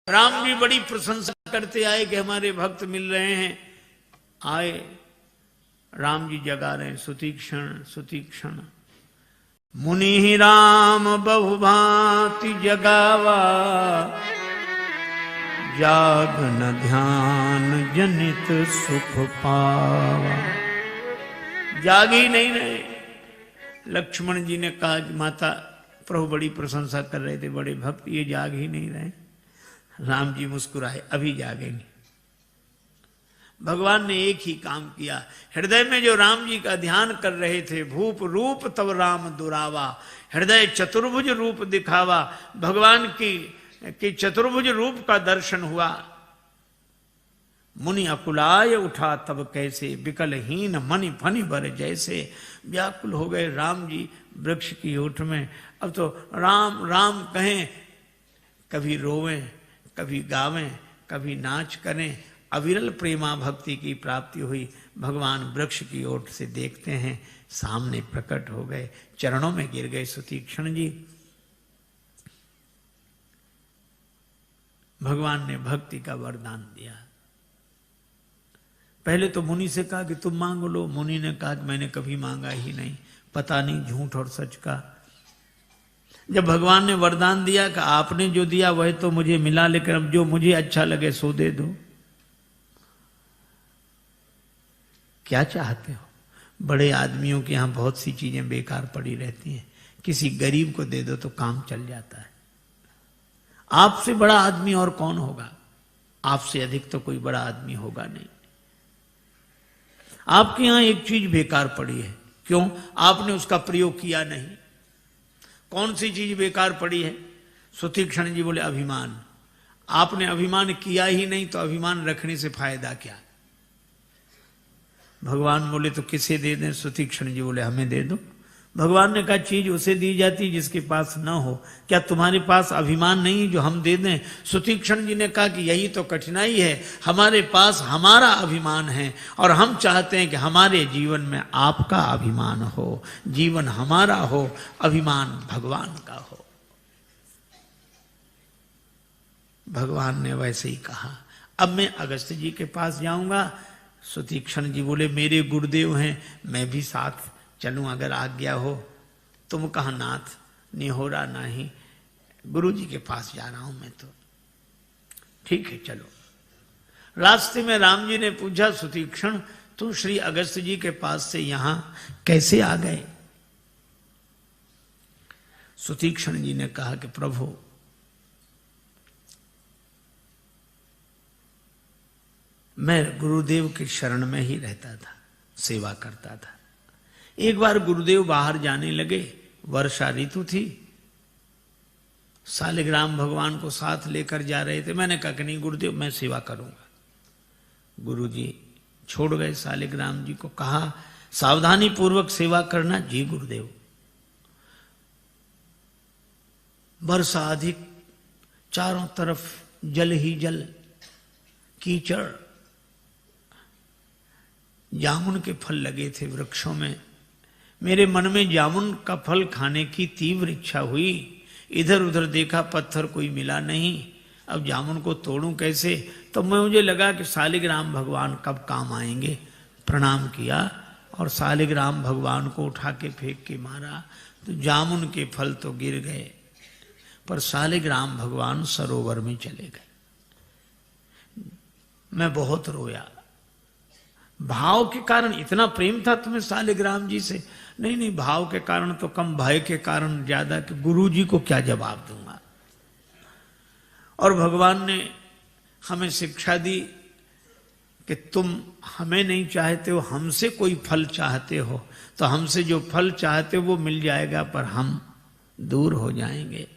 राम भी बड़ी प्रशंसा करते आए कि हमारे भक्त मिल रहे हैं। आए, राम जी जगा रहे, सुतीक्षण सुतीक्षण मुनि ही राम बहुभांति जगावा, जागन ध्यान जनित सुख पावा। जाग ही नहीं रहे। लक्ष्मण जी ने कहा, माता प्रभु बड़ी प्रशंसा कर रहे थे, बड़े भक्त, ये जाग ही नहीं रहे। राम जी मुस्कुराए, अभी जागेंगे। भगवान ने एक ही काम किया, हृदय में जो राम जी का ध्यान कर रहे थे, भूप रूप तब राम दुरावा, हृदय चतुर्भुज रूप दिखावा। भगवान की चतुर्भुज रूप का दर्शन हुआ। मुनि अकुलाय उठा तब कैसे, विकलहीन मणि फनि बर जैसे। व्याकुल हो गए राम जी वृक्ष की ओट में। अब तो राम राम कहें, कभी रोवें, कभी गावें, कभी नाच करें। अविरल प्रेमा भक्ति की प्राप्ति हुई। भगवान वृक्ष की ओर से देखते हैं, सामने प्रकट हो गए, चरणों में गिर गए सुतीक्षण जी। भगवान ने भक्ति का वरदान दिया। पहले तो मुनि से कहा कि तुम मांग लो। मुनि ने कहा कि मैंने कभी मांगा ही नहीं, पता नहीं झूठ और सच का। जब भगवान ने वरदान दिया कि आपने जो दिया वह तो मुझे मिला, लेकिन अब जो मुझे अच्छा लगे सो दे दो। क्या चाहते हो? बड़े आदमियों के यहां बहुत सी चीजें बेकार पड़ी रहती हैं, किसी गरीब को दे दो तो काम चल जाता है। आपसे बड़ा आदमी और कौन होगा? आपसे अधिक तो कोई बड़ा आदमी होगा नहीं। आपके यहां एक चीज बेकार पड़ी है, क्यों? आपने उसका प्रयोग किया नहीं। कौन सी चीज बेकार पड़ी है? सुतीक्षण जी बोले, अभिमान। आपने अभिमान किया ही नहीं, तो अभिमान रखने से फायदा क्या? भगवान बोले तो किसे दे दें? सुतीक्षण जी बोले, हमें दे दो। भगवान ने कहा, चीज उसे दी जाती जिसके पास न हो। क्या तुम्हारे पास अभिमान नहीं जो हम दे दें? सुतीक्षण जी ने कहा कि यही तो कठिनाई है, हमारे पास हमारा अभिमान है और हम चाहते हैं कि हमारे जीवन में आपका अभिमान हो, जीवन हमारा हो, अभिमान भगवान का हो। भगवान ने वैसे ही कहा। अब मैं अगस्त्य जी के पास जाऊंगा। सुतीक्षण जी बोले, मेरे गुरुदेव हैं, मैं भी साथ चलूं अगर आज्ञा हो। तुम कहा नाथ, निहोरा नहीं, गुरु जी के पास जा रहा हूं मैं तो। ठीक है, चलो। रास्ते में राम जी ने पूछा, सुतीक्षण तुम श्री अगस्त्य जी के पास से यहां कैसे आ गए? सुतीक्षण जी ने कहा कि प्रभु, मैं गुरुदेव के शरण में ही रहता था, सेवा करता था। एक बार गुरुदेव बाहर जाने लगे, वर्षा ऋतु थी, शालिग्राम भगवान को साथ लेकर जा रहे थे। मैंने कहा कि नहीं गुरुदेव, मैं सेवा करूंगा। गुरु जी छोड़ गए शालिग्राम जी को। कहा, सावधानी पूर्वक सेवा करना। जी गुरुदेव। वर्षा अधिक, चारों तरफ जल ही जल, कीचड़। जामुन के फल लगे थे वृक्षों में। मेरे मन में जामुन का फल खाने की तीव्र इच्छा हुई। इधर उधर देखा, पत्थर कोई मिला नहीं। अब जामुन को तोड़ूं कैसे? तो मुझे लगा कि शालिग्राम भगवान कब काम आएंगे। प्रणाम किया और शालिग्राम भगवान को उठा के फेंक के मारा, तो जामुन के फल तो गिर गए, पर शालिग्राम भगवान सरोवर में चले गए। मैं बहुत रोया। भाव के कारण इतना प्रेम था तुम्हें शालिग्राम जी से? नहीं नहीं, भाव के कारण तो कम, भय के कारण ज्यादा, कि गुरु जी को क्या जवाब दूंगा। और भगवान ने हमें शिक्षा दी कि तुम हमें नहीं चाहते हो, हमसे कोई फल चाहते हो, तो हमसे जो फल चाहते हो वो मिल जाएगा, पर हम दूर हो जाएंगे।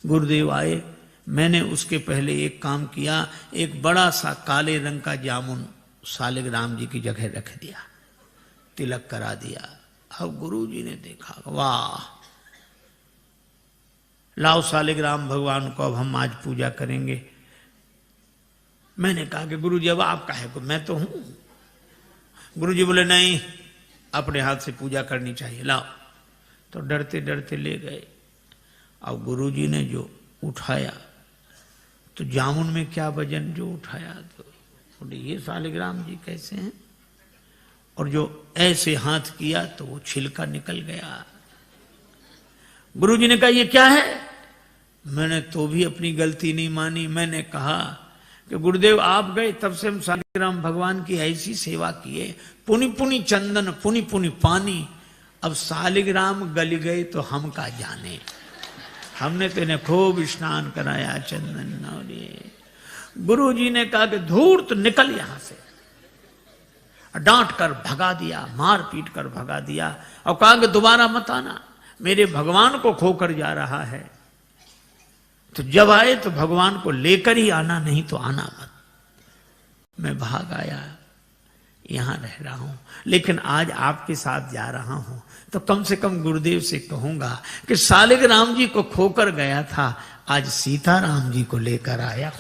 गुरुदेव आए, मैंने उसके पहले एक काम किया। एक बड़ा सा काले रंग का जामुन शालिग्राम जी की जगह रख दिया, तिलक करा दिया। अब गुरु जी ने देखा, वाह, लाओ शालिग्राम भगवान को, अब हम आज पूजा करेंगे। मैंने कहा कि गुरु जी अब आप काहे को, मैं तो हूं। गुरु जी बोले, नहीं, अपने हाथ से पूजा करनी चाहिए, लाओ। तो डरते डरते ले गए। अब गुरु जी ने जो उठाया, तो जामुन में क्या वजन जो उठाया, तो बोले ये सालिग्राम जी कैसे हैं, और जो ऐसे हाथ किया तो वो छिलका निकल गया। गुरुजी ने कहा ये क्या है? मैंने तो भी अपनी गलती नहीं मानी। मैंने कहा कि गुरुदेव आप गए तब से हम सालिग्राम भगवान की ऐसी सेवा किए, पुनि पुनि चंदन पुनि पुनि पानी, अब सालिग्राम गल गए तो हम का जाने। हमने तो इन्हें खूब स्नान कराया चंदन और ये। गुरु जी ने कहा कि धूर्त निकल यहां से, डांट कर भगा दिया, मार पीट कर भगा दिया और कहा कि दोबारा मत आना, मेरे भगवान को खोकर जा रहा है, तो जब आए तो भगवान को लेकर ही आना, नहीं तो आना मत। मैं भाग आया, यहां रह रहा हूं, लेकिन आज आपके साथ जा रहा हूं तो कम से कम गुरुदेव से कहूंगा कि सालिग्राम जी को खोकर गया था, आज सीताराम जी को लेकर आया।